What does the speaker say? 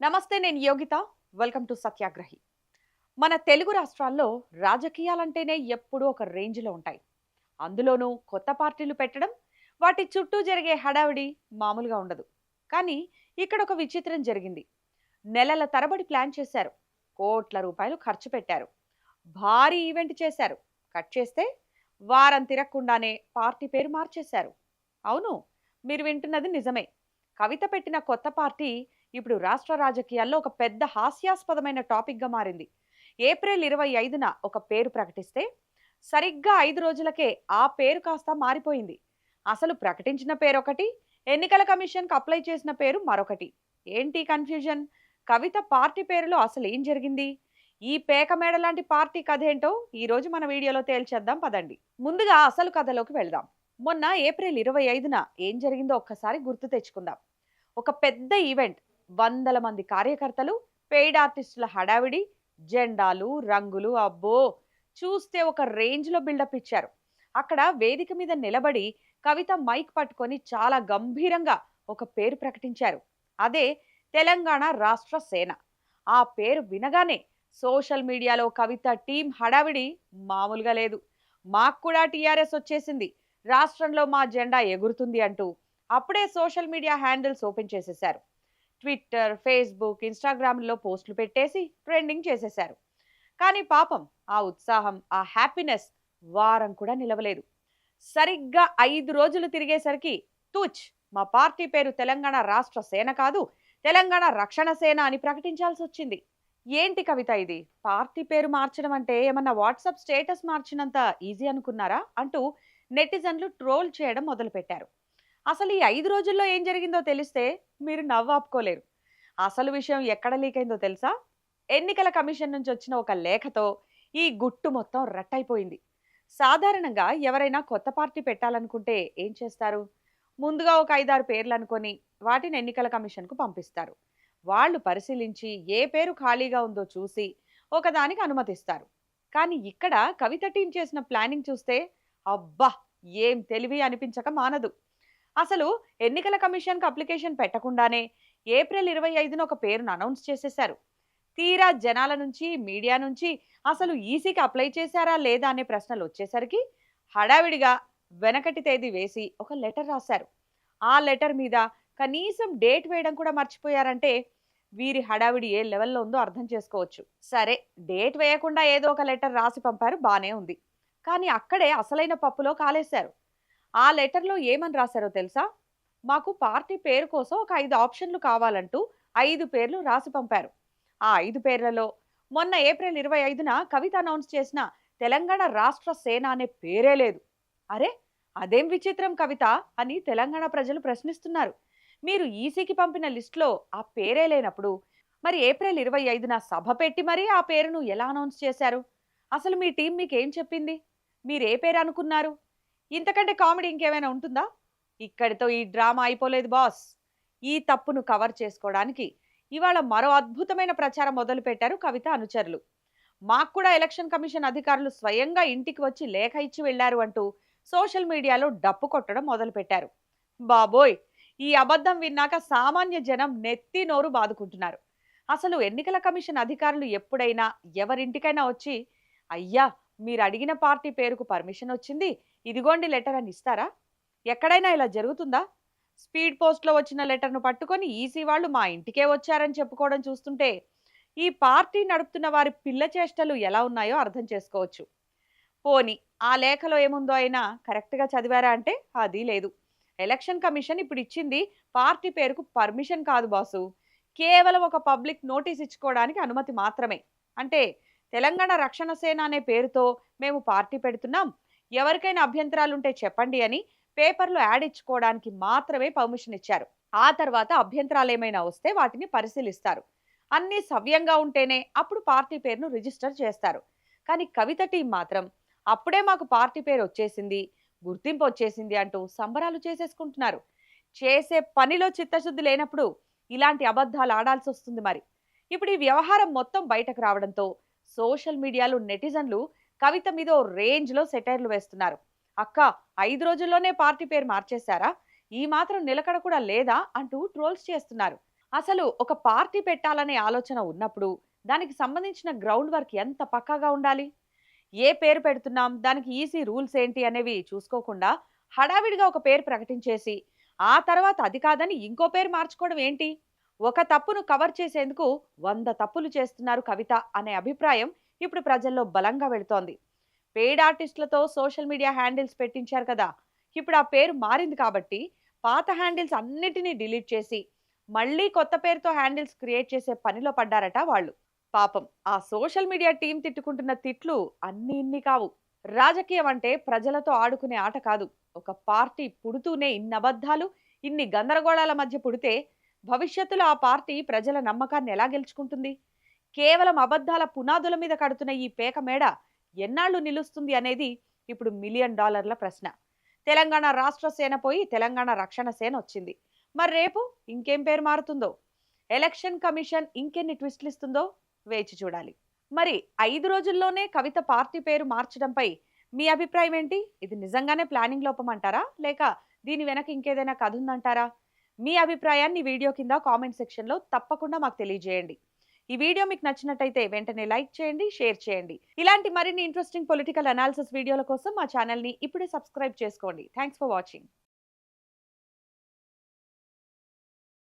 నమస్తే, నేను Yogita. Welcome to సత్యాగ్రహి. మన తెలుగు రాష్ట్రాల్లో రాజకీయాలంటేనే ఎప్పుడూ ఒక రేంజ్లో ఉంటాయి. అందులోనూ కొత్త పార్టీలు పెట్టడం, వాటి చుట్టూ జరిగే హడావిడి మామూలుగా ఉండదు. కానీ ఇక్కడ ఒక విచిత్రం జరిగింది. నెలల తరబడి ప్లాన్ చేశారు, కోట్ల రూపాయలు ఖర్చు పెట్టారు, భారీ ఈవెంట్ చేశారు. కట్ చేస్తే వారం తిరగకుండానే పార్టీ పేరు మార్చేశారు. అవును, మీరు వింటున్నది నిజమే. కవిత పెట్టిన కొత్త పార్టీ ఇప్పుడు రాష్ట్ర రాజకీయాల్లో ఒక పెద్ద హాస్యాస్పదమైన టాపిక్గా మారింది. ఏప్రిల్ 25న ఒక పేరు ప్రకటిస్తే సరిగ్గా 5 రోజులకే ఆ పేరు కాస్త మారిపోయింది. అసలు ప్రకటించిన పేరు ఒకటి, ఎన్నికల కమిషన్కి అప్లై చేసిన పేరు మరొకటి. ఏంటి కన్ఫ్యూజన్? కవిత పార్టీ పేరులో అసలు ఏం జరిగింది? ఈ పేకమేడ లాంటి పార్టీ కథ ఏంటో ఈ రోజు మన వీడియోలో తేల్చేద్దాం పదండి. ముందుగా అసలు కథలోకి వెళ్దాం. మొన్న ఏప్రిల్ 25న ఏం జరిగిందో ఒక్కసారి గుర్తు తెచ్చుకుందాం. ఒక పెద్ద ఈవెంట్, వందల మంది కార్యకర్తలు, పెయిడ్ ఆర్టిస్టుల హడావిడి, జెండాలు, రంగులు, అబ్బో! చూస్తే ఒక రేంజ్లో బిల్డప్ ఇచ్చారు. అక్కడ వేదిక మీద నిలబడి కవిత మైక్ పట్టుకొని చాలా గంభీరంగా ఒక పేరు ప్రకటించారు. అదే తెలంగాణ రాష్ట్ర సేన. ఆ పేరు వినగానే సోషల్ మీడియాలో కవిత టీం హడావిడి మామూలుగా లేదు. మాకు కూడా టీఆర్ఎస్ వచ్చేసింది, రాష్ట్రంలో మా జెండా ఎగురుతుంది అంటూ అప్పుడే సోషల్ మీడియా హ్యాండిల్స్ ఓపెన్ చేసేశారు. ట్విట్టర్, ఫేస్బుక్, ఇన్స్టాగ్రామ్లో పోస్టులు పెట్టేసి ట్రెండింగ్ చేసేశారు. కానీ పాపం ఆ ఉత్సాహం, ఆ హ్యాపీనెస్ వారం కూడా నిలవలేదు. సరిగ్గా 5 రోజులు తిరిగేసరికి తూచ్, మా పార్టీ పేరు తెలంగాణ రాష్ట్ర సేన కాదు, తెలంగాణ రక్షణ సేన అని ప్రకటించాల్సి వచ్చింది. ఏంటి కవిత ఇది? పార్టీ పేరు మార్చడం అంటే ఏమన్నా వాట్సాప్ స్టేటస్ మార్చినంత ఈజీ అనుకున్నారా అంటూ నెటిజన్లు ట్రోల్ చేయడం మొదలుపెట్టారు. అసలు ఈ 5 రోజుల్లో ఏం జరిగిందో తెలిస్తే మీరు నవ్వు ఆపుకోలేరు. అసలు విషయం ఎక్కడ లీక్ అయిందో తెలుసా? ఎన్నికల కమిషన్ నుంచి వచ్చిన ఒక లేఖతో ఈ గుట్టు మొత్తం రట్టయిపోయింది. సాధారణంగా ఎవరైనా కొత్త పార్టీ పెట్టాలనుకుంటే ఏం చేస్తారు? ముందుగా ఒక 5-6 పేర్లు అనుకొని వాటిని ఎన్నికల కమిషన్కు పంపిస్తారు. వాళ్ళు పరిశీలించి ఏ పేరు ఖాళీగా ఉందో చూసి ఒకదానికి అనుమతిస్తారు. కానీ ఇక్కడ కవిత టీం చేసిన ప్లానింగ్ చూస్తే అబ్బా, ఏం తెలివి అనిపించక మానదు. అసలు ఎన్నికల కమిషన్కి అప్లికేషన్ పెట్టకుండానే ఏప్రిల్ 25న ఒక పేరును అనౌన్స్ చేసేశారు. తీరా జనాల నుంచి, మీడియా నుంచి అసలు ఈసీకి అప్లై చేశారా లేదా అనే ప్రశ్నలు వచ్చేసరికి హడావిడిగా వెనకటి తేదీ వేసి ఒక లెటర్ రాశారు. ఆ లెటర్ మీద కనీసం డేట్ వేయడం కూడా మర్చిపోయారంటే వీరి హడావిడి ఏ లెవెల్లో ఉందో అర్థం చేసుకోవచ్చు. సరే, డేట్ వేయకుండా ఏదో ఒక లెటర్ రాసి పంపారు, బానే ఉంది. కానీ అక్కడే అసలైన పప్పులో కాలేశారు. ఆ లెటర్లో ఏమని రాశారో తెలుసా? మాకు పార్టీ పేరు కోసం ఒక 5 ఆప్షన్లు కావాలంటూ 5 పేర్లు రాసి పంపారు. ఆ 5 పేర్లలో మొన్న ఏప్రిల్ 25న కవిత అనౌన్స్ చేసిన తెలంగాణ రాష్ట్ర సేన అనే పేరే లేదు. అరే, అదేం విచిత్రం కవిత అని తెలంగాణ ప్రజలు ప్రశ్నిస్తున్నారు. మీరు ఈసీకి పంపిన లిస్టులో ఆ పేరే లేనప్పుడు మరి ఏప్రిల్ 25న సభ పెట్టి మరీ ఆ పేరును ఎలా అనౌన్స్ చేశారు? అసలు మీ టీం మీకేం చెప్పింది? మీరు ఏ పేరు అనుకున్నారు? ఇంతకంటే కామెడీ ఇంకేమైనా ఉంటుందా? ఇక్కడితో ఈ డ్రామా అయిపోలేదు బాస్. ఈ తప్పును కవర్ చేసుకోవడానికి ఇవాళ మరో అద్భుతమైన ప్రచారం మొదలుపెట్టారు కవిత అనుచరులు. మాకు కూడా ఎలక్షన్ కమిషన్ అధికారులు స్వయంగా ఇంటికి వచ్చి లేఖ ఇచ్చి వెళ్లారు అంటూ సోషల్ మీడియాలో డప్పు కొట్టడం మొదలుపెట్టారు. బాబోయ్, ఈ అబద్ధం విన్నాక సామాన్య జనం నెత్తి నోరు బాదుకుంటున్నారు. అసలు ఎన్నికల కమిషన్ అధికారులు ఎప్పుడైనా ఎవరింటికైనా వచ్చి, అయ్యా, మీరు అడిగిన పార్టీ పేరుకు పర్మిషన్ వచ్చింది, ఇదిగోండి లెటర్ అని ఇస్తారా? ఎక్కడైనా ఇలా జరుగుతుందా? స్పీడ్ పోస్ట్లో వచ్చిన లెటర్ను పట్టుకొని ఈసీ వాళ్ళు మా ఇంటికే వచ్చారని చెప్పుకోవడం చూస్తుంటే ఈ పార్టీ నడుపుతున్న వారి పిల్ల చేష్టలు ఎలా ఉన్నాయో అర్థం చేసుకోవచ్చు. పోని ఆ లేఖలో ఏముందో అయినా కరెక్ట్గా చదివారా అంటే అది లేదు. ఎలక్షన్ కమిషన్ ఇప్పుడు ఇచ్చింది పార్టీ పేరుకు పర్మిషన్ కాదు బాసు, కేవలం ఒక పబ్లిక్ నోటీస్ ఇచ్చుకోవడానికి అనుమతి మాత్రమే. అంటే తెలంగాణ రక్షణ సేన అనే పేరుతో మేము పార్టీ పెడుతున్నాం, ఎవరికైనా అభ్యంతరాలుంటే చెప్పండి అని పేపర్లో యాడ్ ఇచ్చుకోవడానికి మాత్రమే పర్మిషన్ ఇచ్చారు. ఆ తర్వాత అభ్యంతరాలు ఏమైనా వస్తే వాటిని పరిశీలిస్తారు. అన్నీ సవ్యంగా ఉంటేనే అప్పుడు పార్టీ పేరును రిజిస్టర్ చేస్తారు. కానీ కవిత టీం మాత్రం అప్పుడే మాకు పార్టీ పేరు వచ్చేసింది, గుర్తింపు వచ్చేసింది అంటూ సంబరాలు చేసేసుకుంటున్నారు. చేసే పనిలో చిత్తశుద్ధి లేనప్పుడు ఇలాంటి అబద్ధాలు ఆడాల్సి వస్తుంది మరి. ఇప్పుడు ఈ వ్యవహారం మొత్తం బయటకు రావడంతో సోషల్ మీడియాలో నెటిజన్లు కవిత మీద ఓ రేంజ్లో సెటైర్లు వేస్తున్నారు. అక్క, 5 రోజుల్లోనే పార్టీ పేరు మార్చేశారా? ఈ మాత్రం నిలకడ కూడా లేదా అంటూ ట్రోల్స్ చేస్తున్నారు. అసలు ఒక పార్టీ పెట్టాలనే ఆలోచన ఉన్నప్పుడు దానికి సంబంధించిన గ్రౌండ్ వర్క్ ఎంత పక్కాగా ఉండాలి? ఏ పేరు పెడుతున్నాం, దానికి ఈసీ రూల్స్ ఏంటి అనేవి చూసుకోకుండా హడావిడిగా ఒక పేరు ప్రకటించేసి, ఆ తర్వాత అది కాదని ఇంకో పేరు మార్చుకోవడం ఏంటి? ఒక తప్పును కవర్ చేసేందుకు 100 తప్పులు చేస్తున్నారు కవిత అనే అభిప్రాయం ఇప్పుడు ప్రజల్లో బలంగా వెళుతోంది. పెయిడ్ ఆర్టిస్టులతో సోషల్ మీడియా హ్యాండిల్స్ పెట్టించారు కదా! ఇప్పుడు ఆ పేరు మారింది కాబట్టి పాత హ్యాండిల్స్ అన్నిటినీ డిలీట్ చేసి మళ్ళీ కొత్త పేరుతో హ్యాండిల్స్ క్రియేట్ చేసే పనిలో పడ్డారట వాళ్ళు. పాపం ఆ సోషల్ మీడియా టీం తిట్టుకుంటున్న తిట్లు అన్ని ఇన్ని కావు. రాజకీయం అంటే ప్రజలతో ఆడుకునే ఆట కాదు. ఒక పార్టీ పుడుతూనే ఇన్ని అబద్ధాలు, ఇన్ని గందరగోళాల మధ్య పుడితే భవిష్యత్తులో ఆ పార్టీ ప్రజల నమ్మకాన్ని ఎలా గెలుచుకుంటుంది? కేవలం అబద్ధాల పునాదుల మీద కడుతున్న ఈ పేక మేడ ఎన్నాళ్లు నిలుస్తుంది అనేది ఇప్పుడు $1,000,000 ప్రశ్న. తెలంగాణ రాష్ట్ర సేన పోయి తెలంగాణ రక్షణ సేన వచ్చింది. మరి రేపు ఇంకేం పేరు మారుతుందో? ఎలక్షన్ కమిషన్ ఇంకెన్ని ట్విస్టులు ఇస్తుందో వేచి చూడాలి. మరి 5 రోజుల్లోనే కవిత పార్టీ పేరు మార్చడంపై మీ అభిప్రాయం ఏంటి? ఇది నిజంగానే ప్లానింగ్ లోపం అంటారా? లేక దీని వెనక ఇంకేదైనా కథ ఉందంటారా? మీ అభిప్రాయాన్ని వీడియో కింద కామెంట్ సెక్షన్‌లో తప్పకుండా మాకు తెలియజేయండి. ఈ వీడియో మీకు నచ్చినట్టయితే వెంటనే లైక్ చేయండి, షేర్ చేయండి. ఇలాంటి మరిన్ని ఇంట్రెస్టింగ్ పొలిటికల్ అనాలిసిస్ వీడియోల కోసం మా ఛానల్‌ని ఇప్పుడే సబ్స్క్రైబ్ చేసుకోండి. Thanks for watching.